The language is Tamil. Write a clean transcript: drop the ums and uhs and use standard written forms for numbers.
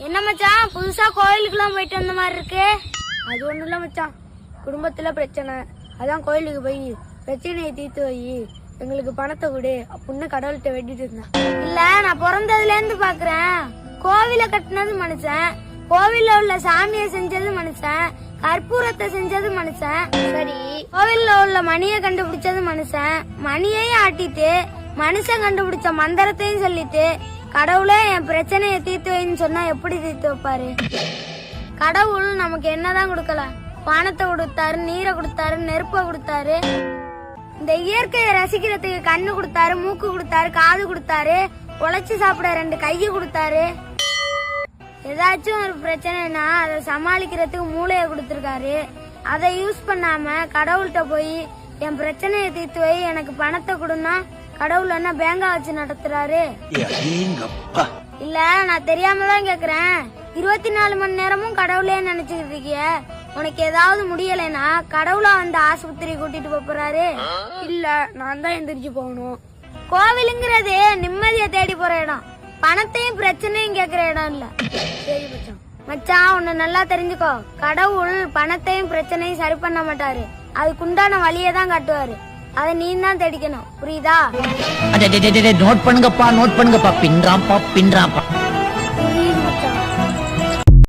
என்ன மச்சான் புதுசா கோயிலுக்குலாம் போயிட்டு வந்த மாதிரி இருக்கு? அது ஒண்ணும் இல்ல மச்சான், குடும்பத்துல பிரச்சனை, அதான் கோயிலுக்கு போய் பிரச்சனையை தீர்த்து வை, எங்களுக்கு பணத்தை கொடு அப்படின்னு கடவுள்கிட்ட வேண்டிட்டு இருந்தேன். இல்ல, நான் பிறந்ததுல இருந்து பாக்குறேன், கோவில கட்டினது மனுஷன், கோவில்ல உள்ள சாமியை செஞ்சது மனுஷன், கற்பூரத்தை செஞ்சது மனுஷன், சரி கோவில்ல உள்ள மணியை கண்டுபிடிச்சது மனுஷன், மணியையும் ஆட்டிட்டு மனுஷன் கண்டுபிடிச்ச மந்திரத்தையும் சொல்லிட்டு கடவுளே என் பிரச்சனையை தீர்த்து வைன்னு சொன்னா எப்படி தீர்த்து வைப்பாரு? கடவுள் நமக்கு என்னதான் கொடுக்கல, பணத்தை கொடுத்தாரு, நீரை கொடுத்தாரு, நெருப்ப கொடுத்தாரு, இந்த இயற்கையை ரசிக்கிறதுக்கு கண்ணு கொடுத்தாரு, மூக்கு கொடுத்தாரு, காது கொடுத்தாரு, உழைச்சு சாப்பிட 2 கையை கொடுத்தாரு. ஏதாச்சும் ஒரு பிரச்சனைனா அதை சமாளிக்கிறதுக்கு மூளைய கொடுத்திருக்காரு. அதை யூஸ் பண்ணாம கடவுள்கிட்ட போய் என் பிரச்சனையை தீர்த்து வை, எனக்கு பணத்தை கொடுன்னா கடவுள் என்ன பேங்கா வச்சு நடத்துறாரு? இல்ல, நான் தெரியாம தான் கேக்குறேன். 24 மணி நேரமும் கடவுளே நினைச்சுக்கிட்டு இருக்கிய, உனக்கு ஏதாவது முடியலைன்னா கடவுளா வந்து ஆஸ்பத்திரி கூட்டிட்டு போறாரு? இல்ல, நான் தான் எந்திரிச்சு போகணும். கோவிலுங்கிறது நிம்மதியை தேடி போற இடம், பணத்தையும் பிரச்சனையும் கேக்குற இடம் இல்ல. சரி மச்சான், மச்சான் உன்னை நல்லா தெரிஞ்சுக்கோ, கடவுள் பணத்தையும் பிரச்சனையும் சரி பண்ண மாட்டாரு, அதுக்குண்டான வழியை தான் காட்டுவாரு, அதை நீ தான் தேடிக்கணும், புரியுதா? நோட் பண்ணுங்கப்பா, நோட் பண்ணுங்கப்பா, பின்றாப்பா பின்றாப்பா.